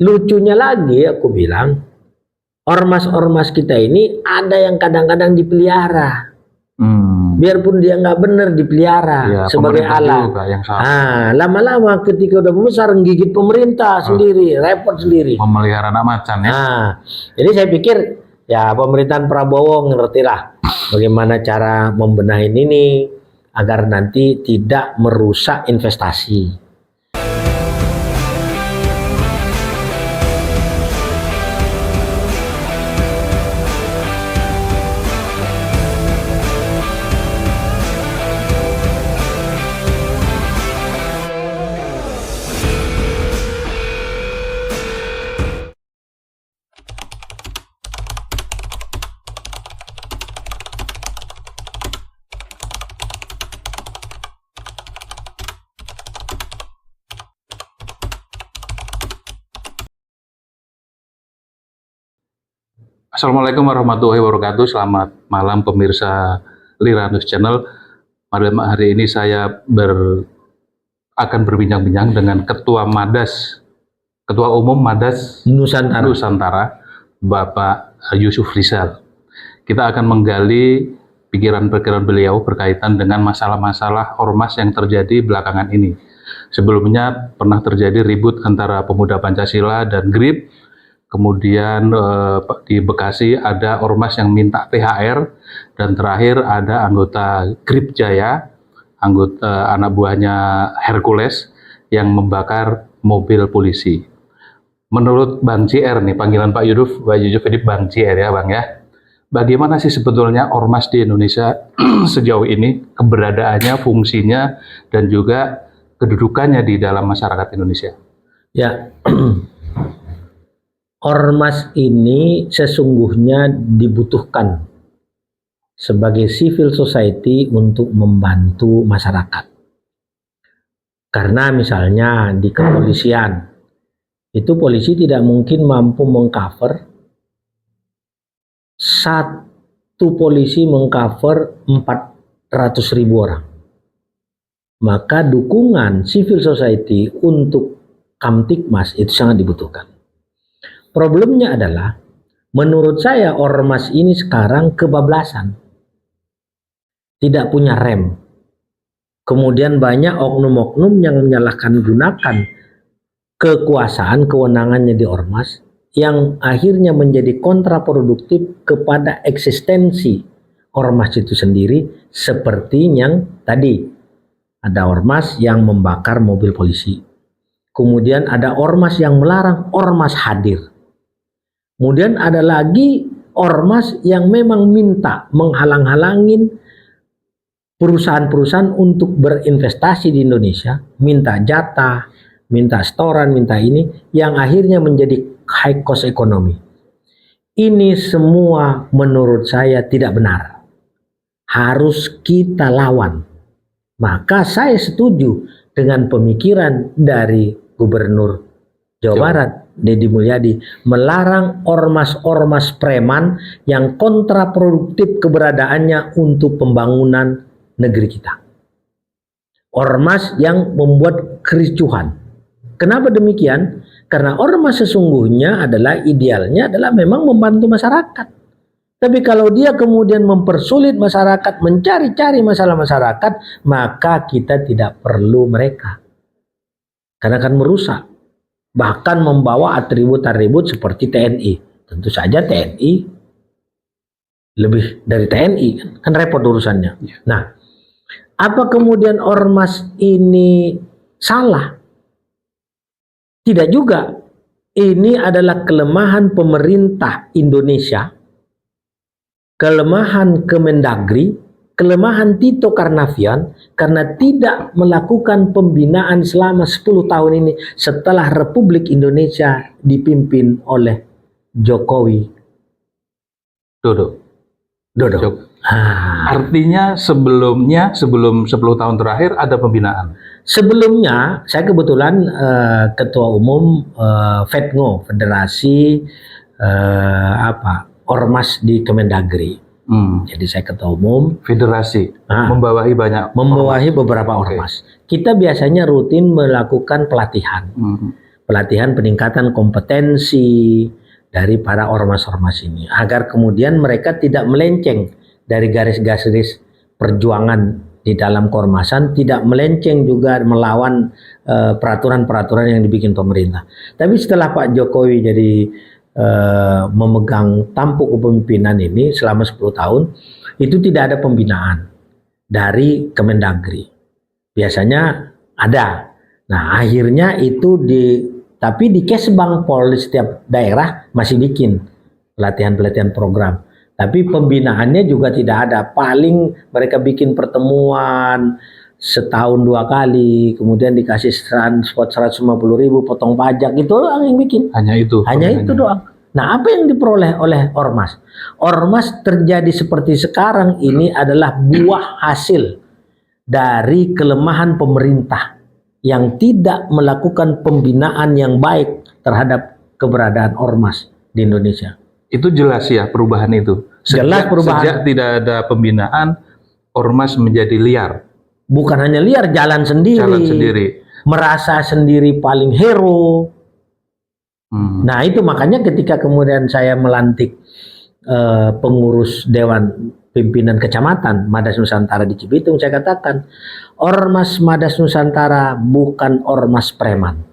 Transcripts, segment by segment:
lucunya lagi aku bilang, ormas-ormas kita ini ada yang kadang-kadang dipelihara. Biarpun dia nggak benar dipelihara ya, sebagai alat. Lama-lama ketika udah besar gigit pemerintah sendiri, repot sendiri. Memelihara anak macan ya. Jadi saya pikir ya pemerintahan Prabowo ngertilah bagaimana cara membenahi ini agar nanti tidak merusak investasi. Assalamualaikum warahmatullahi wabarakatuh. Selamat malam pemirsa Lira News Channel. Malam hari ini saya akan berbincang-bincang dengan Ketua Umum Madas Nusantara, Bapak Yusuf Rizal. Kita akan menggali pikiran-pikiran beliau berkaitan dengan masalah-masalah ormas yang terjadi belakangan ini. Sebelumnya pernah terjadi ribut antara pemuda Pancasila dan GRIP. Kemudian di Bekasi ada ormas yang minta THR, dan terakhir ada anggota GRIP Jaya, anak buahnya Hercules yang membakar mobil polisi. Menurut Bang JR nih, panggilan Pak Yusuf ini Bang JR ya Bang ya. Bagaimana sih sebetulnya ormas di Indonesia sejauh ini, keberadaannya, fungsinya, dan juga kedudukannya di dalam masyarakat Indonesia? Ya. Ormas ini sesungguhnya dibutuhkan sebagai civil society untuk membantu masyarakat. Karena misalnya di kepolisian, itu polisi tidak mungkin mampu mengcover, satu polisi mengcover 400.000 orang. Maka dukungan civil society untuk Kamtibmas itu sangat dibutuhkan. Problemnya adalah, menurut saya ormas ini sekarang kebablasan, tidak punya rem. Kemudian banyak oknum-oknum yang menyalahkan gunakan kekuasaan, kewenangannya di ormas, yang akhirnya menjadi kontraproduktif kepada eksistensi ormas itu sendiri, seperti yang tadi, ada ormas yang membakar mobil polisi. Kemudian ada ormas yang melarang ormas hadir. Kemudian ada lagi ormas yang memang minta menghalang-halangin perusahaan-perusahaan untuk berinvestasi di Indonesia, minta jatah, minta setoran, minta ini, yang akhirnya menjadi high cost ekonomi. Ini semua menurut saya tidak benar. Harus kita lawan. Maka saya setuju dengan pemikiran dari Gubernur Jawa Barat, Deddy Mulyadi, melarang ormas-ormas preman yang kontraproduktif keberadaannya untuk pembangunan negeri kita. Ormas yang membuat kericuhan. Kenapa demikian? Karena ormas sesungguhnya adalah idealnya adalah memang membantu masyarakat. Tapi kalau dia kemudian mempersulit masyarakat, mencari-cari masalah masyarakat, maka kita tidak perlu mereka. Karena akan merusak. Bahkan membawa atribut-atribut seperti TNI. Tentu saja TNI lebih dari TNI, kan repot urusannya. Nah, apa kemudian ormas ini salah? Tidak juga. Ini adalah kelemahan pemerintah Indonesia, kelemahan Kemendagri, kelemahan Tito Karnavian karena tidak melakukan pembinaan selama 10 tahun ini setelah Republik Indonesia dipimpin oleh Jokowi Dodo. Artinya sebelum 10 tahun terakhir ada pembinaan. Sebelumnya saya kebetulan Ketua Umum FEDNGO, Federasi Ormas di Kemendagri. Jadi saya ketua umum federasi, membawahi beberapa ormas. Kita biasanya rutin melakukan pelatihan. pelatihan peningkatan kompetensi dari para ormas-ormas ini agar kemudian mereka tidak melenceng dari garis-garis perjuangan di dalam keormasan, tidak melenceng juga melawan peraturan-peraturan yang dibikin pemerintah. Tapi setelah Pak Jokowi jadi memegang tampuk kepemimpinan ini selama 10 tahun, itu tidak ada pembinaan dari Kemendagri. Biasanya ada. Nah, akhirnya itu tapi di Kesbangpol di setiap daerah masih bikin pelatihan-pelatihan program. Tapi pembinaannya juga tidak ada. Paling mereka bikin pertemuan setahun 2 kali, kemudian dikasih transport 150.000, potong pajak, itu doang yang bikin. Hanya itu. Hanya itu doang. Nah, apa yang diperoleh oleh ormas? Ormas terjadi seperti sekarang ini adalah buah hasil dari kelemahan pemerintah yang tidak melakukan pembinaan yang baik terhadap keberadaan ormas di Indonesia. Itu jelas ya perubahan itu. Jelas perubahan. Sejak tidak ada pembinaan, ormas menjadi liar. Bukan hanya liar, jalan sendiri. Merasa sendiri paling hero. Nah, itu makanya ketika kemudian saya melantik pengurus Dewan Pimpinan Kecamatan Madas Nusantara di Cibitung, saya katakan Ormas Madas Nusantara bukan ormas preman.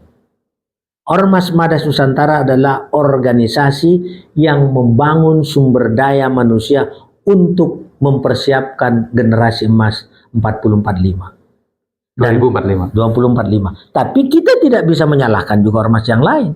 Ormas Madas Nusantara adalah organisasi yang membangun sumber daya manusia untuk mempersiapkan generasi emas 2045. 2045. Tapi kita tidak bisa menyalahkan juga ormas yang lain.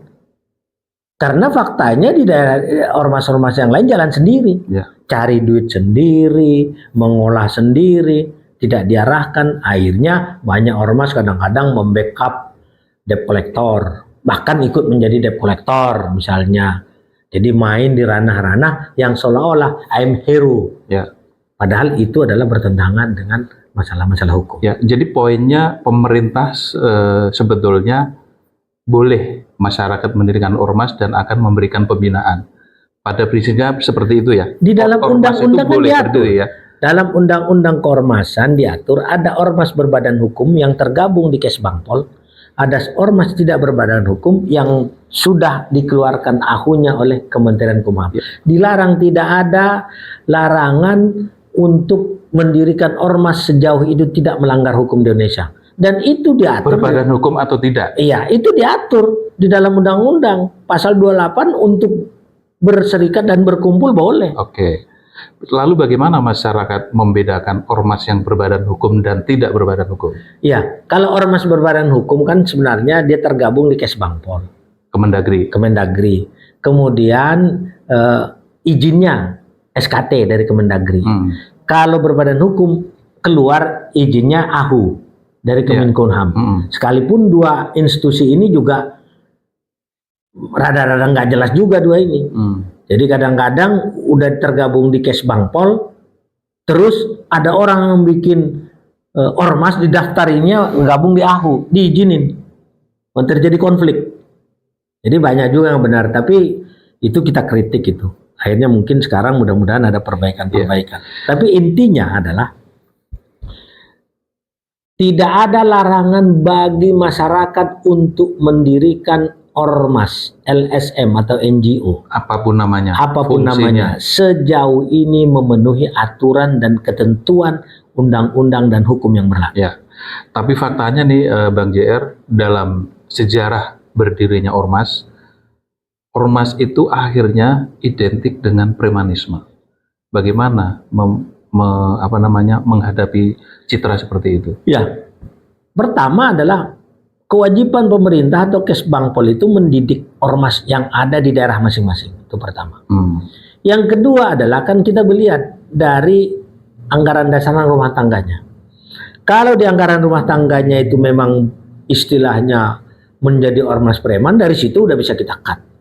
Karena faktanya di daerah ormas-ormas yang lain jalan sendiri. Ya. Cari duit sendiri, mengolah sendiri, tidak diarahkan. Akhirnya banyak ormas kadang-kadang membackup debt collector. Bahkan ikut menjadi debt collector misalnya. Jadi main di ranah-ranah yang seolah-olah I'm hero. Ya. Padahal itu adalah bertentangan dengan masalah-masalah hukum. Ya, jadi poinnya pemerintah sebetulnya boleh masyarakat mendirikan ormas dan akan memberikan pembinaan. Pada prinsipnya seperti itu ya. Di dalam undang-undang kan diatur. Ya. Dalam undang-undang keormasan diatur ada ormas berbadan hukum yang tergabung di Kesbangpol, ada ormas tidak berbadan hukum yang sudah dikeluarkan ahunya oleh Kementerian Kumham. Ya. Dilarang, tidak ada larangan untuk mendirikan ormas sejauh itu tidak melanggar hukum di Indonesia. Dan itu diatur. Berbadan hukum atau tidak? Iya, itu diatur di dalam undang-undang. Pasal 28 untuk berserikat dan berkumpul boleh. Oke. Lalu bagaimana masyarakat membedakan ormas yang berbadan hukum dan tidak berbadan hukum? Iya, kalau ormas berbadan hukum kan sebenarnya dia tergabung di Kesbangpol. Kemendagri. Kemudian izinnya SKT dari Kemendagri. Kalau berbadan hukum keluar izinnya AHU dari Kemenkumham. Sekalipun dua institusi ini juga rada-rada nggak jelas juga dua ini. Jadi kadang-kadang udah tergabung di Kesbangpol, terus ada orang yang bikin ormas didaftarinya gabung di AHU, diizinin. Terjadi konflik. Jadi banyak juga yang benar, tapi itu kita kritik itu. Akhirnya mungkin sekarang mudah-mudahan ada perbaikan-perbaikan. Tapi intinya adalah tidak ada larangan bagi masyarakat untuk mendirikan ormas, LSM atau NGO. Apapun namanya. Apapun namanya. Sejauh ini memenuhi aturan dan ketentuan undang-undang dan hukum yang berlaku. Ya. Tapi faktanya nih Bang JR, dalam sejarah berdirinya ormas itu akhirnya identik dengan premanisme. Bagaimana menghadapi citra seperti itu? Ya, pertama adalah kewajiban pemerintah atau Kesbangpol itu mendidik ormas yang ada di daerah masing-masing. Itu pertama. Yang kedua adalah kan kita melihat dari anggaran dasar rumah tangganya. Kalau di anggaran rumah tangganya itu memang istilahnya menjadi ormas preman, dari situ udah bisa kita cut.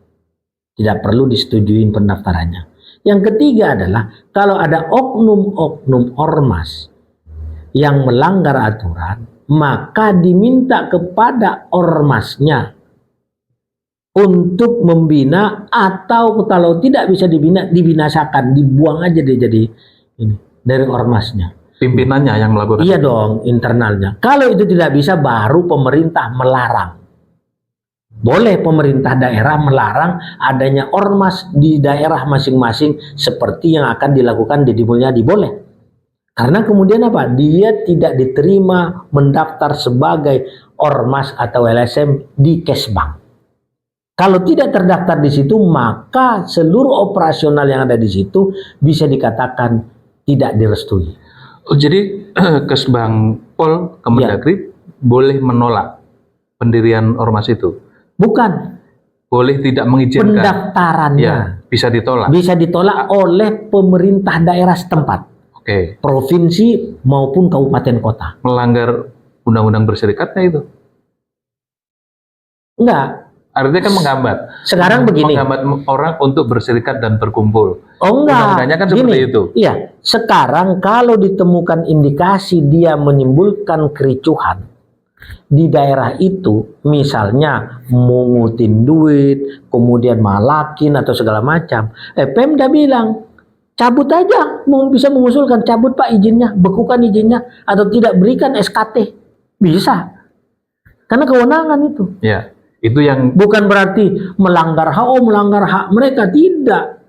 Tidak perlu disetujuin pendaftarannya. Yang ketiga adalah kalau ada oknum-oknum ormas yang melanggar aturan, maka diminta kepada ormasnya untuk membina, atau kalau tidak bisa dibina, dibinasakan, dibuang aja dia jadi ini dari ormasnya. Pimpinannya yang melakukan. Iya dong, internalnya. Kalau itu tidak bisa, baru pemerintah melarang. Boleh pemerintah daerah melarang adanya ormas di daerah masing-masing seperti yang akan dilakukan Deddy Mulyadi, boleh. Karena kemudian apa? Dia tidak diterima mendaftar sebagai ormas atau LSM di Kesbang. Kalau tidak terdaftar di situ, maka seluruh operasional yang ada di situ bisa dikatakan tidak direstui. Oh, jadi Kesbang Pol Kemendagri boleh menolak pendirian ormas itu? Bukan. Boleh tidak mengizinkan? Pendaftarannya. Ya, bisa ditolak? Bisa ditolak oleh pemerintah daerah setempat. Oke. Provinsi maupun kabupaten kota. Melanggar undang-undang berserikatnya itu? Enggak. Artinya kan menghambat. Sekarang begini. Menghambat orang untuk berserikat dan berkumpul. Oh enggak. Undang-undangnya kan seperti itu. Iya. Sekarang kalau ditemukan indikasi dia menimbulkan kericuhan di daerah itu, misalnya mengutin duit, kemudian malakin atau segala macam, Pemda bilang cabut aja, bisa mengusulkan cabut Pak izinnya, bekukan izinnya, atau tidak berikan SKT, bisa, karena kewenangan itu. Ya, itu yang bukan berarti melanggar hak mereka, tidak.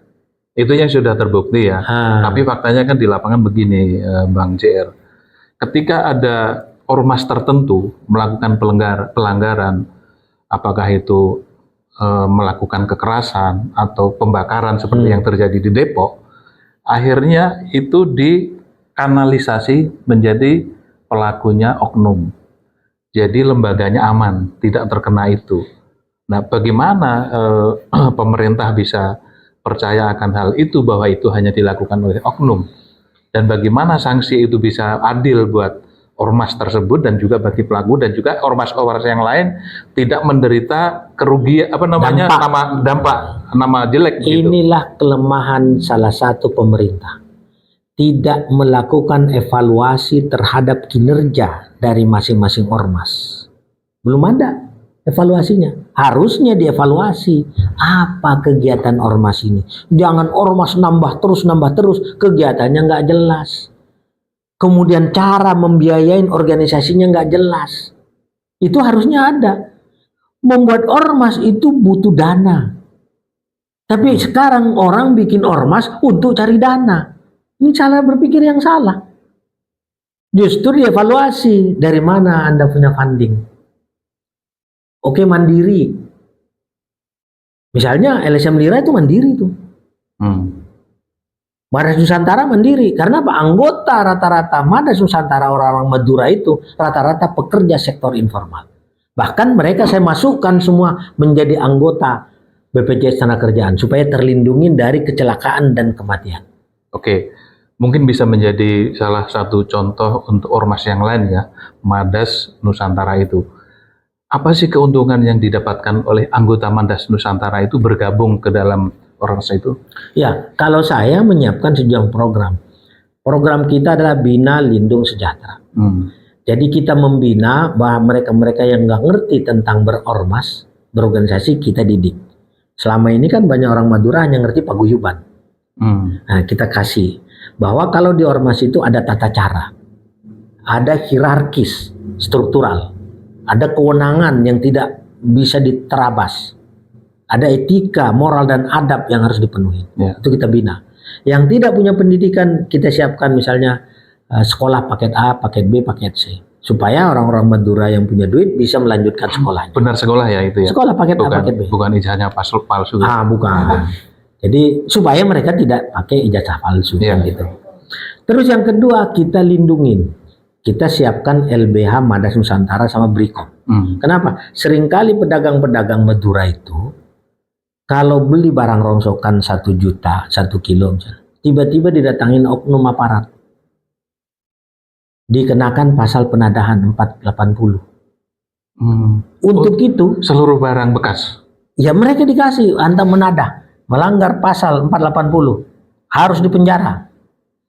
Itu yang sudah terbukti ya. Tapi faktanya kan di lapangan begini, Bang JR. Ketika ada ormas tertentu melakukan pelanggaran, apakah itu melakukan kekerasan atau pembakaran seperti yang terjadi di Depok, akhirnya itu dikanalisasi menjadi pelakunya oknum. Jadi lembaganya aman, tidak terkena itu. Nah, bagaimana pemerintah bisa percaya akan hal itu, bahwa itu hanya dilakukan oleh oknum? Dan bagaimana sanksi itu bisa adil buat ormas tersebut dan juga bagi pelaku, dan juga ormas-ormas yang lain tidak menderita kerugian nama jelek gitu. Inilah kelemahan salah satu pemerintah, tidak melakukan evaluasi terhadap kinerja dari masing-masing ormas. Belum ada evaluasinya. Harusnya dievaluasi apa kegiatan ormas ini. Jangan ormas nambah terus, kegiatannya nggak jelas. Kemudian cara membiayain organisasinya nggak jelas. Itu harusnya ada. Membuat ormas itu butuh dana. Tapi sekarang orang bikin ormas untuk cari dana. Ini cara berpikir yang salah. Justru dievaluasi dari mana Anda punya funding. Oke, mandiri. Misalnya LSM Lira itu mandiri tuh. Madas Nusantara mandiri. Karena apa? Anggota rata-rata Madas Nusantara, orang-orang Madura itu rata-rata pekerja sektor informal. Bahkan mereka saya masukkan semua menjadi anggota BPJS Tenagakerjaan supaya terlindungi dari kecelakaan dan kematian. Oke, mungkin bisa menjadi salah satu contoh untuk ormas yang lain ya, Madas Nusantara itu. Apa sih keuntungan yang didapatkan oleh anggota Madas Nusantara itu bergabung ke dalam ormas itu? Ya, kalau saya menyiapkan sejumlah program. Program kita adalah Bina Lindung Sejahtera. Jadi kita membina bahwa mereka-mereka yang nggak ngerti tentang berormas, berorganisasi, kita didik. Selama ini kan banyak orang Madura hanya ngerti paguyuban. Nah, kita kasih bahwa kalau di ormas itu ada tata cara, ada hierarkis, struktural, ada kewenangan yang tidak bisa diterabas, ada etika, moral dan adab yang harus dipenuhi. Itu kita bina. Yang tidak punya pendidikan kita siapkan misalnya sekolah paket A, paket B, paket C, supaya orang-orang Madura yang punya duit bisa melanjutkan sekolahnya. Benar sekolah ya itu ya? Sekolah paket A, paket B. Bukan ijazahnya palsu. Bukan. Jadi supaya mereka tidak pakai ijazah palsu gitu. Terus yang kedua, kita lindungin. Kita siapkan LBH Madas Nusantara sama Brikop. Kenapa? Seringkali pedagang-pedagang Madura itu kalau beli barang rongsokan 1 juta, 1 kilo misalnya, tiba-tiba didatangin oknum aparat. Dikenakan pasal penadahan 480. Untuk itu seluruh barang bekas. Ya mereka dikasih Anda menadah, melanggar pasal 480, harus dipenjara.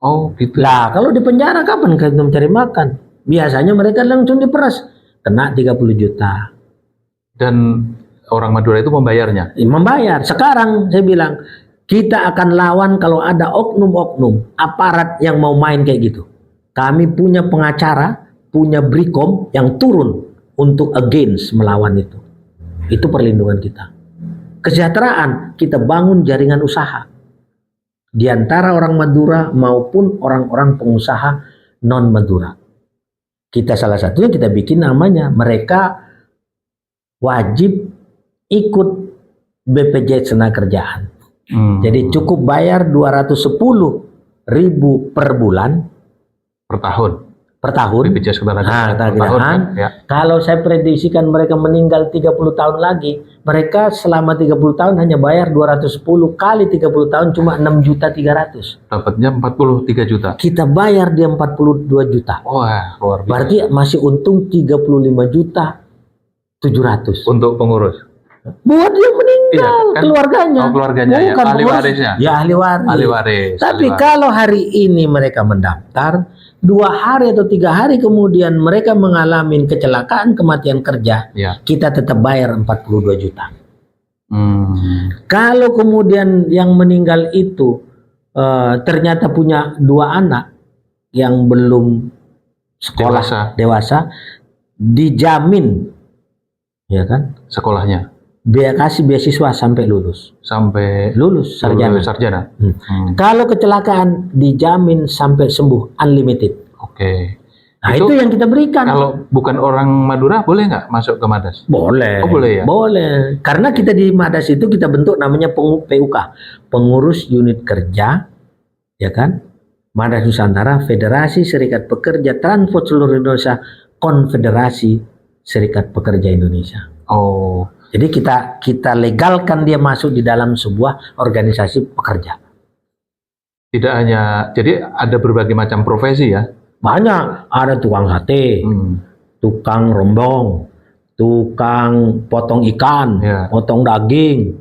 Oh gitu. Lah kalau dipenjara kapan kita mencari makan? Biasanya mereka langsung diperas, kena 30 juta. Dan orang Madura itu membayarnya? Membayar. Sekarang saya bilang kita akan lawan kalau ada oknum-oknum aparat yang mau main kayak gitu. Kami punya pengacara, punya Brikom yang turun untuk against melawan itu. Itu perlindungan kita. Kesejahteraan, kita bangun jaringan usaha di antara orang Madura maupun orang-orang pengusaha non Madura. Kita salah satunya kita bikin namanya, mereka wajib ikut BPJS Tenagakerjaan. Jadi cukup bayar 210.000 per bulan, Per tahun. BPJS Ketenagakerjaan per tahun, kan? Ya. Kalau saya prediksikan mereka meninggal 30 tahun lagi, mereka selama 30 tahun hanya bayar 210 kali 30 tahun cuma 6.300.000. Dapatnya 43 juta. Kita bayar dia 42 juta. Wah, luar biasa. Berarti masih untung 35.700.000. Untuk pengurus. Buat dia meninggal, Iya, kan? keluarganya. Oh, keluarganya ya. Bukan Ahli pengurus. warisnya. Ya, ahli waris. Ahli waris. Tapi ahli waris. kalau hari ini mereka mendaftar, 2 hari atau 3 hari kemudian mereka mengalami kecelakaan kematian kerja, Ya. kita tetap bayar 42 juta. Hmm. Kalau kemudian yang meninggal itu ternyata punya 2 anak yang belum sekolah dewasa, dijamin, ya kan? Sekolahnya Dia kasih beasiswa sampai lulus sarjana. sarjana. Kalau kecelakaan dijamin sampai sembuh unlimited. Oke. Nah itu yang kita berikan. Kalau bukan orang Madura boleh nggak masuk ke Madas? Boleh. Oh, boleh ya? Boleh. Karena kita di Madas itu kita bentuk namanya PUK, Pengurus Unit Kerja, ya kan? Madas Nusantara, Federasi Serikat Pekerja Transport Seluruh Indonesia, Konfederasi Serikat Pekerja Indonesia. Oh. Jadi kita legalkan dia masuk di dalam sebuah organisasi pekerja. Tidak hanya, jadi ada berbagai macam profesi ya? Banyak, ada tukang sate, tukang rombong, tukang potong ikan, Ya. potong daging,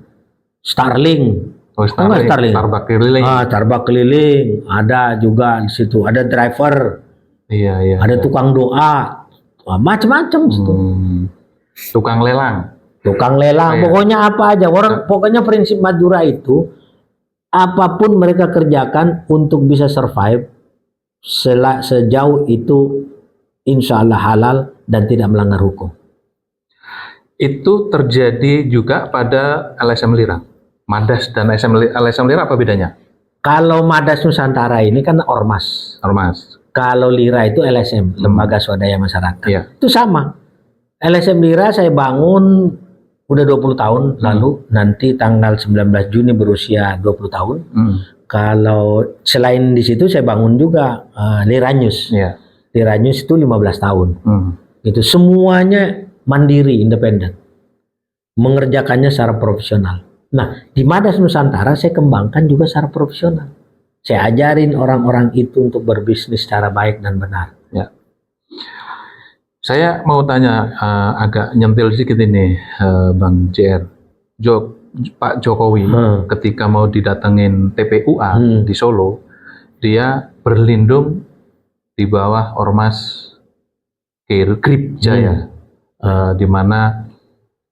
starling. Oh, Starling. Tarbak keliling. Tarbak keliling, ada juga di situ. Ada driver, Iya. ada tukang doa, macam-macam situ. Tukang lelang. Tukang lelang, Iya. pokoknya apa aja. Pokoknya prinsip Madura itu apapun mereka kerjakan untuk bisa survive sejauh itu insya Allah halal dan tidak melanggar hukum. Itu terjadi juga pada LSM Lira. Madas dan LSM Lira apa bedanya? Kalau Madas Nusantara ini kan ormas. Kalau Lira itu LSM, Lembaga Swadaya Masyarakat. Iya. Itu sama. LSM Lira saya bangun udah 20 tahun lalu, nanti tanggal 19 Juni berusia 20 tahun. Kalau selain di situ saya bangun juga Lira News. Iya. Lira News itu 15 tahun. Itu semuanya mandiri, independen. Mengerjakannya secara profesional. Nah, di Madas Nusantara saya kembangkan juga secara profesional. Saya ajarin orang-orang itu untuk berbisnis secara baik dan benar. Ya. Saya mau tanya agak nyentil sedikit ini, Bang JR. Pak Jokowi ketika mau didatengin TPUA di Solo, dia berlindung di bawah ormas Grip Jaya, di mana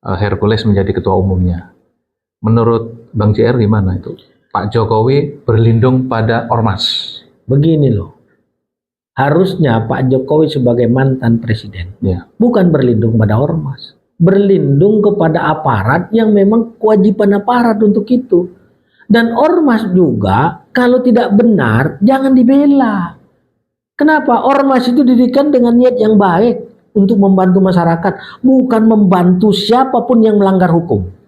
Hercules menjadi ketua umumnya. Menurut Bang JR gimana itu? Pak Jokowi berlindung pada ormas. Begini loh, harusnya Pak Jokowi sebagai mantan presiden bukan berlindung pada ormas, berlindung kepada aparat yang memang kewajiban aparat untuk itu. Dan ormas juga kalau tidak benar jangan dibela. Kenapa? Ormas itu didirikan dengan niat yang baik untuk membantu masyarakat, bukan membantu siapapun yang melanggar hukum.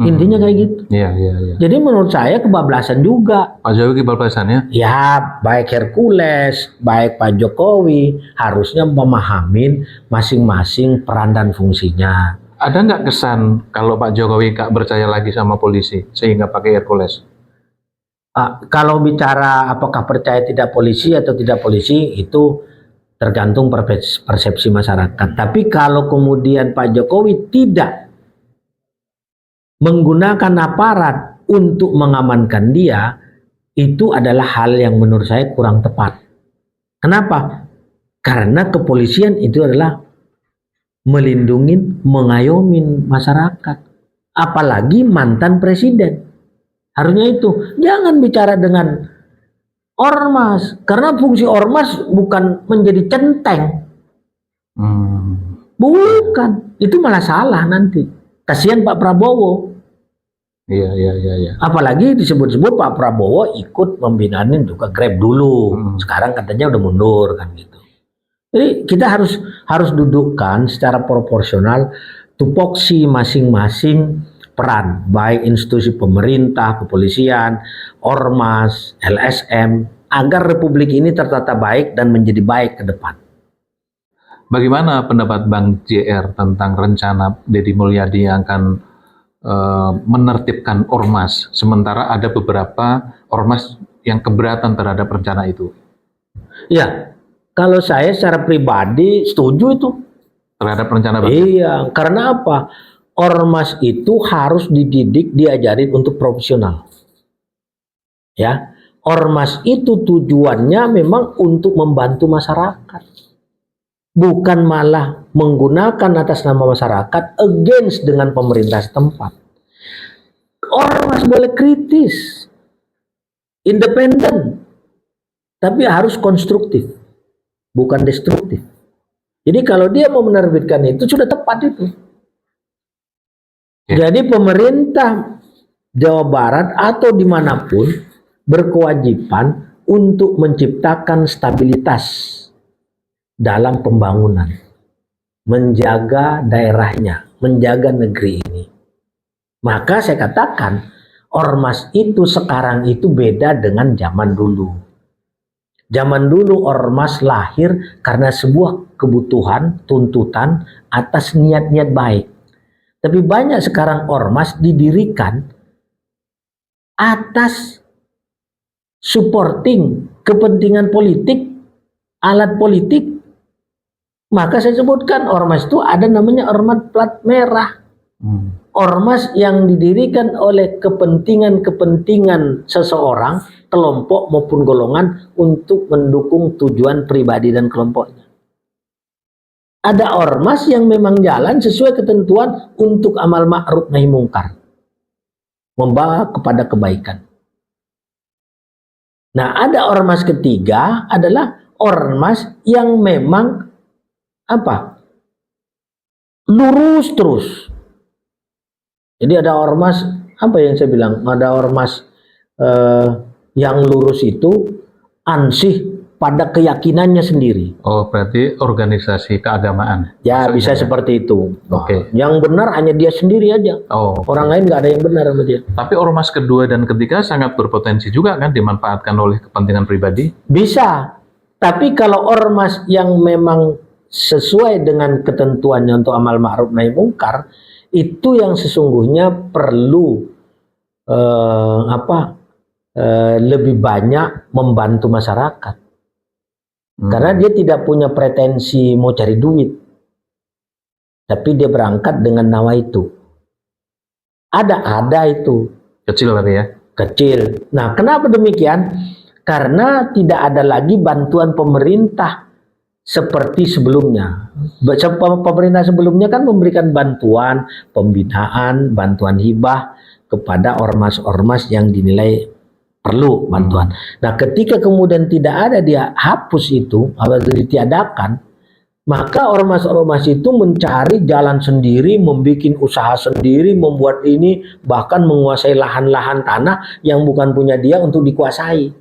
Intinya kayak gitu. Iya. Jadi menurut saya kebablasan juga. Pak Jokowi kebablasannya? Ya, baik Hercules, baik Pak Jokowi harusnya memahamin masing-masing peran dan fungsinya. Ada nggak kesan kalau Pak Jokowi nggak percaya lagi sama polisi sehingga pakai Hercules? Kalau bicara apakah percaya tidak polisi atau tidak polisi itu tergantung persepsi masyarakat. Tapi kalau kemudian Pak Jokowi tidak menggunakan aparat untuk mengamankan dia, itu adalah hal yang menurut saya kurang tepat. Kenapa? Karena kepolisian itu adalah melindungi, mengayomi masyarakat. Apalagi mantan presiden. Harusnya itu. Jangan bicara dengan ormas. Karena fungsi ormas bukan menjadi centeng. Bukan. Itu malah salah nanti. Kasihan Pak Prabowo. Iya. Apalagi disebut-sebut Pak Prabowo ikut membinanin juga Grab dulu. Sekarang katanya udah mundur kan gitu. Jadi kita harus dudukkan secara proporsional tupoksi masing-masing peran, baik institusi pemerintah, kepolisian, ormas, LSM, agar Republik ini tertata baik dan menjadi baik ke depan. Bagaimana pendapat Bang JR tentang rencana Deddy Mulyadi yang akan menertibkan ormas, sementara ada beberapa ormas yang keberatan terhadap rencana itu? Ya, kalau saya secara pribadi setuju itu. Terhadap rencana Bang? Iya, karena apa? Ormas itu harus dididik, diajarin untuk profesional. Ya, ormas itu tujuannya memang untuk membantu masyarakat, bukan malah menggunakan atas nama masyarakat against dengan pemerintah setempat. Ormas boleh kritis, independen, tapi harus konstruktif, bukan destruktif. Jadi kalau dia mau menerbitkan itu sudah tepat itu. Jadi pemerintah Jawa Barat atau dimanapun berkewajiban untuk menciptakan stabilitas dalam pembangunan, menjaga daerahnya, menjaga negeri ini. Maka saya katakan ormas itu sekarang itu beda dengan zaman dulu. Zaman dulu ormas lahir karena sebuah kebutuhan, tuntutan atas niat-niat baik. Tapi banyak sekarang ormas didirikan atas supporting kepentingan politik, alat politik. Maka saya sebutkan ormas itu ada namanya ormas plat merah. Ormas yang didirikan oleh kepentingan-kepentingan seseorang, kelompok maupun golongan untuk mendukung tujuan pribadi dan kelompoknya. Ada ormas yang memang jalan sesuai ketentuan untuk amal ma'ruf nahi mungkar, membawa kepada kebaikan. Nah, ada ormas ketiga adalah ormas yang memang apa? Lurus terus. Jadi ada ormas, apa yang saya bilang, ada ormas yang lurus itu ansih pada keyakinannya sendiri. Oh, berarti organisasi keagamaan. Ya, maksudnya bisa ya? seperti itu. Oke. Yang benar hanya dia sendiri aja. Oh, Orang lain nggak ada yang benar sama dia. tapi ormas kedua dan ketiga sangat berpotensi juga kan dimanfaatkan oleh kepentingan pribadi. Bisa. Tapi kalau ormas yang memang sesuai dengan ketentuannya untuk amal ma'ruf nahi mungkar, itu yang sesungguhnya perlu lebih banyak membantu masyarakat. Karena dia tidak punya pretensi mau cari duit, tapi dia berangkat dengan nawa itu. Ada itu. Kecil tapi ya. Kecil. Nah, kenapa demikian? Karena tidak ada lagi bantuan pemerintah seperti sebelumnya. Pemerintah sebelumnya kan memberikan bantuan, pembinaan, bantuan hibah kepada ormas-ormas yang dinilai perlu bantuan. Nah, ketika kemudian tidak ada, dia hapus itu atau ditiadakan, maka ormas-ormas itu mencari jalan sendiri, membuat usaha sendiri, membuat ini, bahkan menguasai lahan-lahan tanah yang bukan punya dia untuk dikuasai.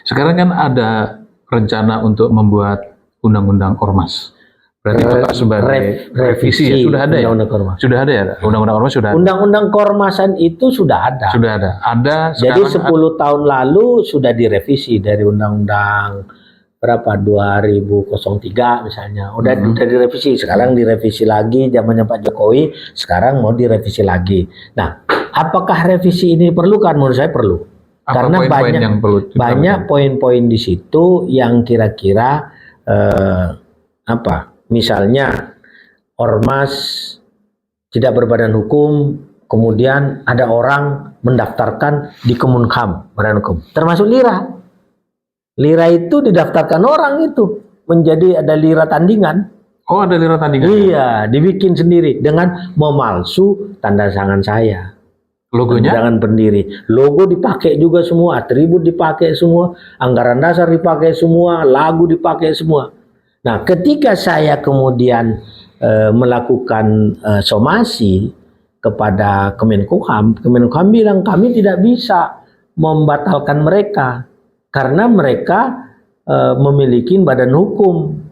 Sekarang kan ada rencana untuk membuat undang-undang ormas. Berarti Bapak sebagai revisi ya, sudah ada ya? Undang-undang ormas. Sudah ada ya? Undang-undang ormas sudah ada? Undang-undang keormasan itu sudah ada. Sudah ada. Ada Jadi sekarang 10 tahun lalu sudah direvisi dari undang-undang berapa 2003 misalnya. Udah direvisi, sekarang direvisi lagi zamannya Pak Jokowi, sekarang mau direvisi lagi. Nah, apakah revisi ini diperlukan? Menurut saya perlu. apa Karena poin-poin yang perlu banyak poin-poin di situ yang kira-kira misalnya ormas tidak berbadan hukum, kemudian ada orang mendaftarkan di Kemenham badan hukum, termasuk lira. Lira itu didaftarkan orang itu menjadi ada lira tandingan. Oh, ada lira tandingan? Iya, dibikin sendiri dengan memalsu tanda tangan saya. Logonya? Jangan pendiri. Logo dipakai juga semua, atribut dipakai semua, anggaran dasar dipakai semua, lagu dipakai semua. Nah, ketika saya kemudian melakukan somasi kepada Kemenkumham, Kemenkumham bilang kami tidak bisa membatalkan mereka karena mereka memiliki badan hukum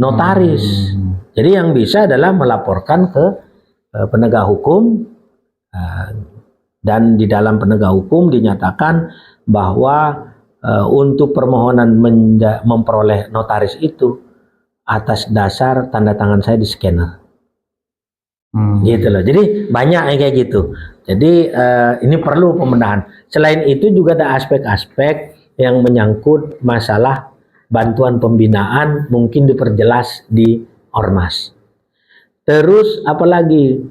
notaris. Jadi yang bisa adalah melaporkan ke penegak hukum, dan di dalam penegak hukum dinyatakan bahwa untuk permohonan memperoleh notaris itu atas dasar tanda tangan saya di scanner. Gitu loh. Jadi banyak yang kayak gitu. Jadi ini perlu pembenahan. Selain itu juga ada aspek-aspek yang menyangkut masalah bantuan pembinaan, mungkin diperjelas di Ormas. Terus apalagi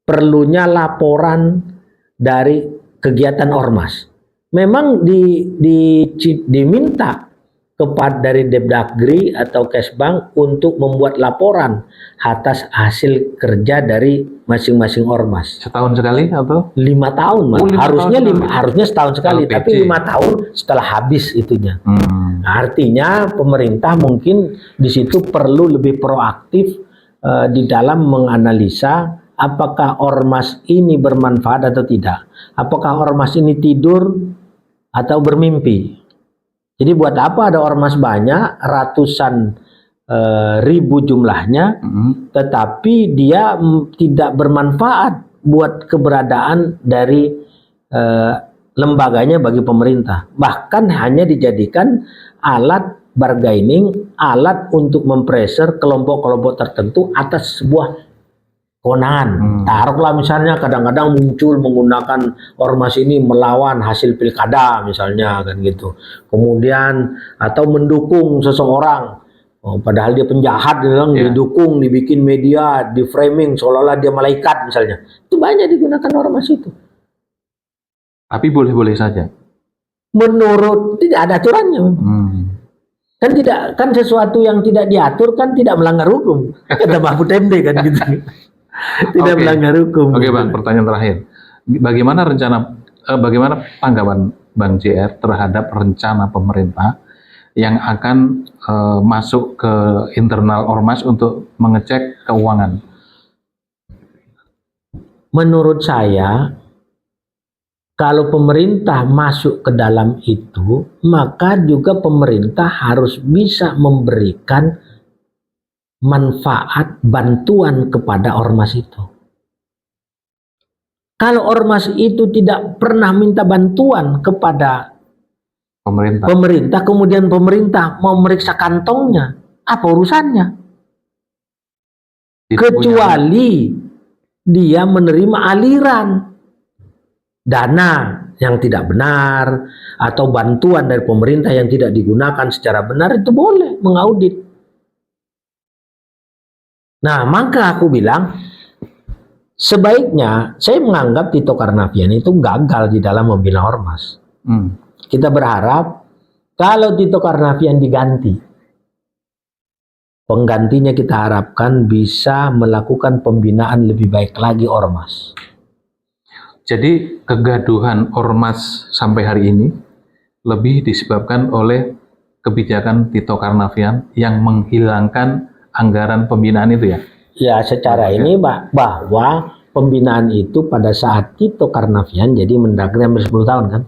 perlunya laporan dari kegiatan Ormas. Memang diminta kepada dari Depdagri atau Kesbang untuk membuat laporan atas hasil kerja dari masing-masing Ormas. Setahun sekali atau? 5 tahun, Mas. Oh, 5 harusnya tahun harusnya setahun sekali, LPG. tapi 5 tahun setelah habis itunya. Artinya pemerintah mungkin di situ perlu lebih proaktif di dalam menganalisa apakah Ormas ini bermanfaat atau tidak. Apakah Ormas ini tidur atau bermimpi. Jadi buat apa ada Ormas banyak, ratusan ribu jumlahnya, tetapi dia tidak bermanfaat buat keberadaan dari lembaganya bagi pemerintah. Bahkan hanya dijadikan alat bargaining, alat untuk mempressure kelompok-kelompok tertentu atas sebuah kewenangan. Taruhlah misalnya kadang-kadang muncul menggunakan Ormas ini melawan hasil pilkada misalnya kan gitu. Kemudian atau mendukung seseorang, padahal dia penjahat, didukung, dibikin media, di framing seolah-olah dia malaikat misalnya. Itu banyak digunakan Ormas itu. Tapi boleh-boleh saja. Menurut tidak ada aturannya. Kan sesuatu yang tidak diatur kan tidak melanggar hukum. Kata Mahfud MD kan gitu. Tidak melanggar hukum. Oke, Bang, pertanyaan terakhir. Bagaimana tanggapan Bang JR terhadap rencana pemerintah yang akan masuk ke internal Ormas untuk mengecek keuangan? Menurut saya, kalau pemerintah masuk ke dalam itu, maka juga pemerintah harus bisa memberikan manfaat bantuan kepada Ormas itu. Kalau Ormas itu tidak pernah minta bantuan kepada pemerintah, kemudian pemerintah mau meriksa kantongnya, apa urusannya? Kecuali dia menerima aliran dana yang tidak benar atau bantuan dari pemerintah yang tidak digunakan secara benar, itu boleh mengaudit. Nah, maka aku bilang sebaiknya saya menganggap Tito Karnavian itu gagal di dalam membina Ormas. Kita berharap kalau Tito Karnavian diganti, penggantinya kita harapkan bisa melakukan pembinaan lebih baik lagi Ormas. Jadi kegaduhan Ormas sampai hari ini lebih disebabkan oleh kebijakan Tito Karnavian yang menghilangkan anggaran pembinaan itu ya? Ya, secara ini bahwa pembinaan itu pada saat Tito Karnavian jadi Mendagri hampir 10 tahun kan.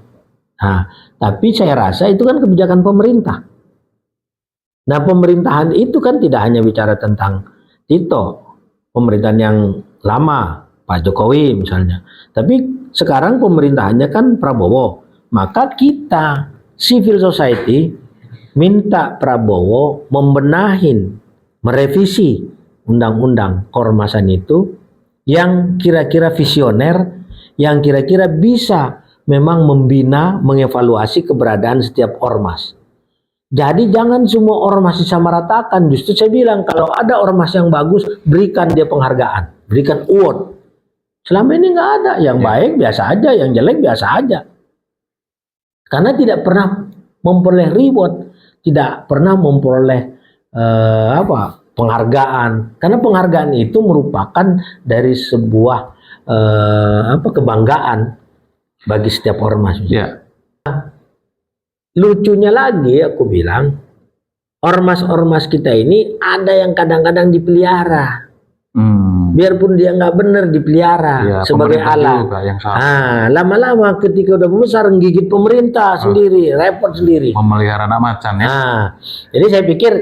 Nah, tapi saya rasa itu kan kebijakan pemerintah. Nah, pemerintahan itu kan tidak hanya bicara tentang Tito, pemerintahan yang lama, Pak Jokowi misalnya. Tapi sekarang pemerintahannya kan Prabowo. Maka kita, civil society, minta Prabowo membenahin, merevisi undang-undang keormasan itu yang kira-kira visioner, yang kira-kira bisa memang membina, mengevaluasi keberadaan setiap ormas. Jadi jangan semua ormas disamaratakan. Justru saya bilang kalau ada ormas yang bagus, berikan dia penghargaan, berikan award. Selama ini nggak ada, yang baik biasa aja, yang jelek biasa aja. Karena tidak pernah memperoleh reward, tidak pernah memperoleh penghargaan. Karena penghargaan itu merupakan dari sebuah kebanggaan bagi setiap ormas. Ya. Lucunya lagi aku bilang, ormas-ormas kita ini ada yang kadang-kadang dipelihara. Biarpun dia nggak benar dipelihara Ya, sebagai pemerintah alat. juga yang salah. Lama-lama ketika udah besar gigit pemerintah sendiri, repot sendiri. Memelihara anak macan ya. Jadi saya pikir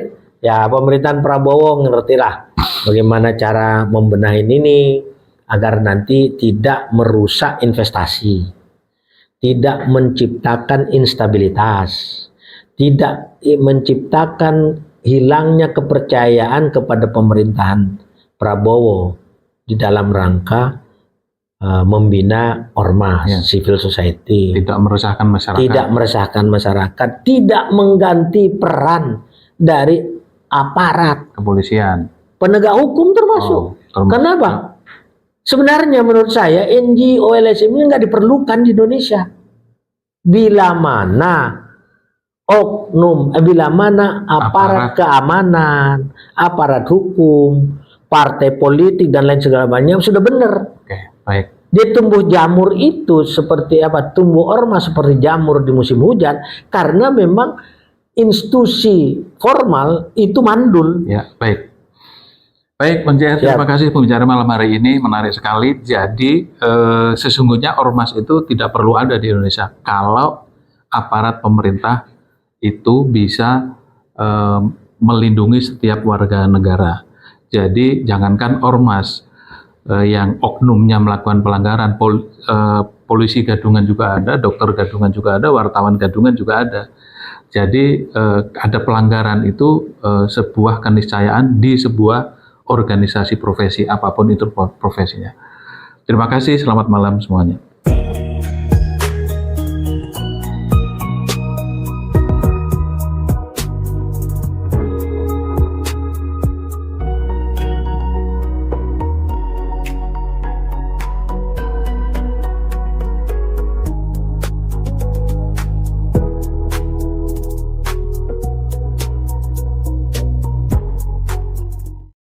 ya pemerintahan Prabowo ngertilah bagaimana cara membenahi ini agar nanti tidak merusak investasi, tidak menciptakan instabilitas, tidak menciptakan hilangnya kepercayaan kepada pemerintahan Prabowo di dalam rangka membina ormas, civil society, tidak meresahkan masyarakat, tidak mengganti peran dari aparat kepolisian, penegak hukum termasuk. Kenapa? Sebenarnya menurut saya NGO LSM ini nggak diperlukan di Indonesia. Bila mana aparat keamanan, aparat hukum, partai politik dan lain segala macam sudah benar. Oke, baik. Dia tumbuh jamur itu seperti apa? Tumbuh ormas seperti jamur di musim hujan karena memang institusi formal itu mandul. Ya, baik. Baik, Bang JR, terima kasih pembicaraan malam hari ini, menarik sekali. Jadi sesungguhnya ormas itu tidak perlu ada di Indonesia kalau aparat pemerintah itu bisa melindungi setiap warga negara. Jadi jangankan ormas yang oknumnya melakukan pelanggaran, polisi gadungan juga ada, dokter gadungan juga ada, wartawan gadungan juga ada. Jadi ada pelanggaran itu sebuah keniscayaan di sebuah organisasi profesi apapun itu profesinya. Terima kasih, selamat malam semuanya.